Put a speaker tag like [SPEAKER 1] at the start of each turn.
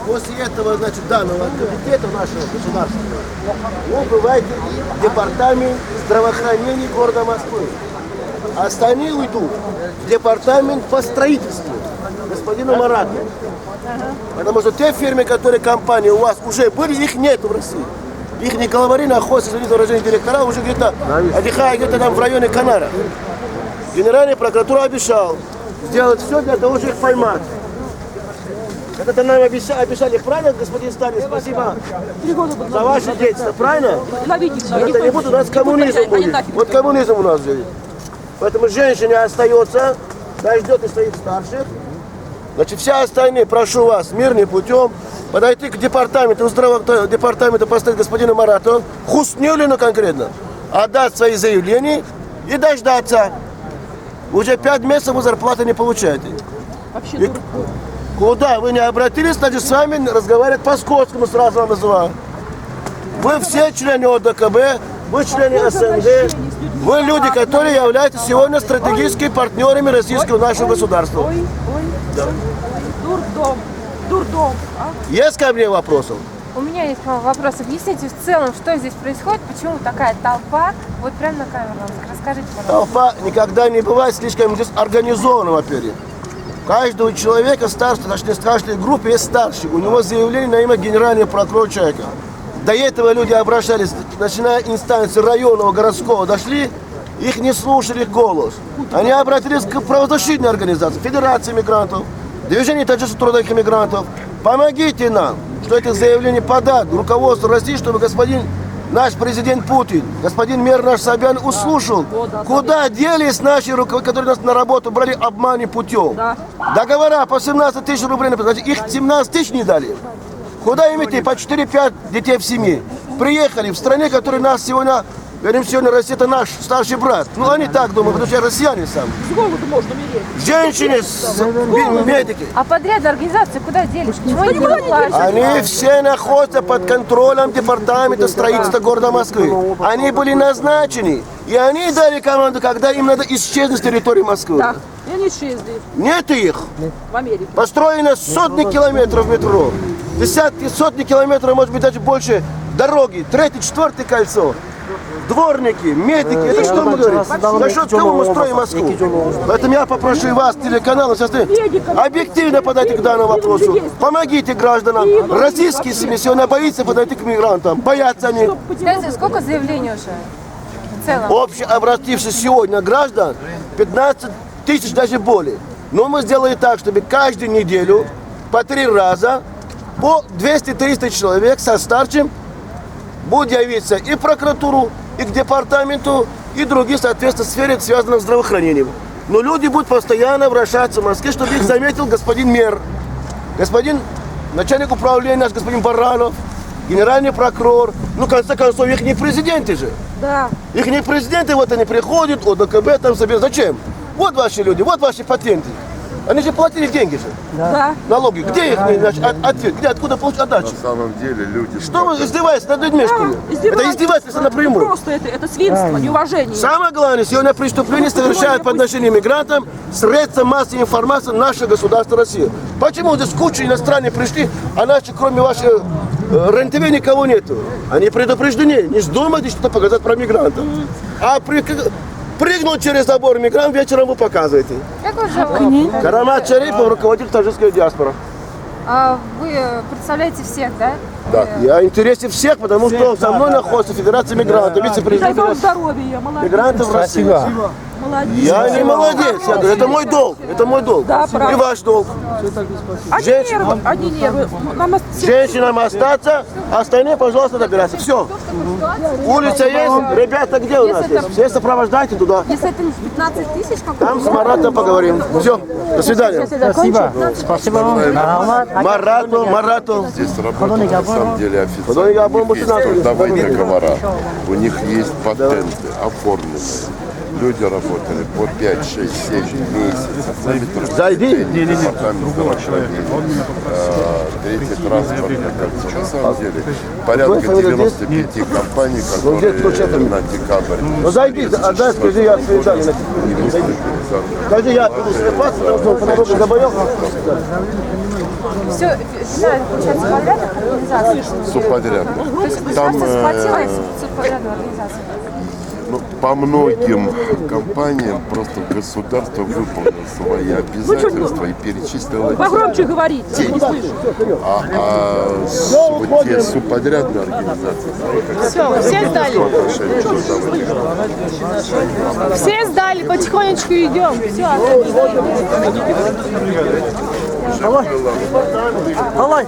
[SPEAKER 1] После этого, значит, данного комитета нашего государства, вы бываете в департамент здравоохранения города Москвы. Остальные уйдут в департамент по строительству господину Марату. Потому что те фирмы, которые компании у вас уже были, их нет в России. Их не главари находятся, следите, выражение директора, уже где-то отдыхают где-то там в районе Канара. Генеральная прокуратура обещал сделать все для того, чтобы их поймать. Это нам обещали, правильно, господин Сталин? Спасибо за ваше действие, правильно? Это не будет, у нас коммунизм будет. Вот коммунизм у нас будет. Поэтому женщине остается, дождет и своих старших. Значит, все остальные, прошу вас, мирным путем подойти к департаменту, департаменту поставить господина Марату, Хуснюлину конкретно, отдать свои заявления и дождаться. Уже 5 месяцев вы зарплаты не получаете. И куда вы не обратились, значит, с вами разговаривать по-скотскому, сразу вам называю. Вы все члены ОДКБ, вы члены СНГ, вы люди, которые являются сегодня стратегическими партнерами российского нашего государства. Да.
[SPEAKER 2] Дурдом.
[SPEAKER 1] Есть ко мне вопросы?
[SPEAKER 3] У меня есть вопрос. Объясните в целом, что здесь происходит, почему такая толпа, вот прямо на камеру, расскажите, пожалуйста.
[SPEAKER 1] Толпа никогда не бывает слишком здесь организована, во-первых. Каждого человека старшего, точнее, в каждой группе есть старший. У него заявление на имя генерального прокурора человека. До этого люди обращались, начиная инстанции районного, городского, дошли, их не слушали голос. Они обратились к правозащитной организации, Федерации мигрантов, Движению таджикских трудовых мигрантов. Помогите нам, что это заявление подать руководству России, чтобы господин наш президент Путин, господин мэр наш Собян услышал, куда делись наши руководители, которые нас на работу брали обманным путем. Договора по 17 тысяч рублей, значит, их 17 тысяч не дали. Куда им идти? По 4-5 детей в семье. Приехали в стране, которая нас сегодня, говорим, сегодня Россия, это наш старший брат. Ну, они так думают, потому что я россияне сам.
[SPEAKER 2] С голоду можно умереть.
[SPEAKER 1] Женщины, медики.
[SPEAKER 3] А подряд организации куда делись? Почему они не платят?
[SPEAKER 1] Они все находятся под контролем департамента строительства города Москвы. Они были назначены, и они дали команду, когда им надо исчезнуть с территории Москвы.
[SPEAKER 2] Да, и они исчезли.
[SPEAKER 1] Нет их.
[SPEAKER 2] В Америке.
[SPEAKER 1] Построено сотни километров метро. Десятки, сотни километров, может быть, даже больше дороги. 3-й, 4-й кольцо. Дворники, медики. Это что мы говорим? За счет кого мы строим Москву? Поэтому я попрошу и вас, телеканалы, объективно подойти к данному вопросу. Помогите гражданам. Российские семьи сегодня боятся подойти к мигрантам. Боятся они.
[SPEAKER 3] Скажите, сколько заявлений уже в целом?
[SPEAKER 1] Общее обратившись сегодня граждан 15 тысяч, даже более. Но мы сделали так, чтобы каждую неделю по 3 раза по 200-300 человек со старшим будут явиться и в прокуратуру, и к департаменту, и другие, соответственно, сферы, связанные с здравоохранением. Но люди будут постоянно вращаться в Москве, чтобы их заметил господин мэр, господин начальник управления, наш господин Баранов, генеральный прокурор. Ну, в конце концов, их не президенты же.
[SPEAKER 2] Да.
[SPEAKER 1] Их не президенты, вот они приходят, ОДКБ там собирают. Зачем? Вот ваши люди, вот ваши патенты. Они же платили деньги же.
[SPEAKER 2] Да.
[SPEAKER 1] Налоги. Где их, значит, ответ? Где, откуда получить отдачу?
[SPEAKER 4] На самом деле люди...
[SPEAKER 1] Что вы издеваетесь над людьми, что ли? Это издевательство напрямую.
[SPEAKER 2] Просто это свинство, неуважение.
[SPEAKER 1] Самое главное, сегодня преступление совершают по отношению к мигрантам средства массовой информации наше государство Россия. Почему здесь куча иностранных пришли, а наши, кроме вашей РЕН-ТВ, никого нету? Они предупреждены, не вздумайте что-то показать про мигрантов. А прыгнул через забор мигрант, вечером вы показываете.
[SPEAKER 3] Как вас зовут?
[SPEAKER 1] Карамат Шарипов, руководитель таджикской диаспоры.
[SPEAKER 3] А вы представляете всех, да?
[SPEAKER 1] Да, я в интересе всех, потому что со мной находится Федерация мигрантов,
[SPEAKER 2] Дай
[SPEAKER 1] вице-президент
[SPEAKER 2] вам здоровья, молодец.
[SPEAKER 1] мигрантов в России.
[SPEAKER 2] Молодец.
[SPEAKER 1] Я не молодец, я говорю, это мой долг, это мой долг.
[SPEAKER 2] Да,
[SPEAKER 1] И
[SPEAKER 2] правда.
[SPEAKER 1] ваш долг.
[SPEAKER 2] Одни нервы.
[SPEAKER 1] Женщинам остаться, остальные, пожалуйста, добираться. Все. Улица есть, ребята где у нас есть? Все сопровождайте туда.
[SPEAKER 3] Если это не 15 тысяч, какой-то...
[SPEAKER 1] Там с Маратом поговорим. Все, до свидания.
[SPEAKER 5] Спасибо. Спасибо вам.
[SPEAKER 1] Марату.
[SPEAKER 4] Здесь работают на самом деле
[SPEAKER 1] Потом я
[SPEAKER 4] официально.
[SPEAKER 1] был
[SPEAKER 4] У них есть
[SPEAKER 1] мужчина.
[SPEAKER 4] трудовые договора, у них есть патенты оформленные. Люди работали по 5, 6, 7 месяцев.
[SPEAKER 1] Зайди.
[SPEAKER 4] Департамент здравоохранения. Третье транспортное кольцо. На самом деле, порядка 95 компаний, которые на декабрь.
[SPEAKER 1] Ну зайди, отдай, скажи, я свои данные напишу. Скажи, я отпущу свой паспорт, потому что по дороге заболел.
[SPEAKER 3] Все, да, получается, подрядных организаций.
[SPEAKER 4] Субподрядных.
[SPEAKER 3] То есть
[SPEAKER 4] Там,
[SPEAKER 3] государство сплотило субподрядную организацию?
[SPEAKER 4] ну, по многим компаниям просто государство выполнило свои обязательства и перечислило
[SPEAKER 2] Погромче говорите, я не слышу.
[SPEAKER 4] вот те субподрядные организации.
[SPEAKER 3] Все сдали. Все сдали, потихонечку идем. Все,
[SPEAKER 5] Алай.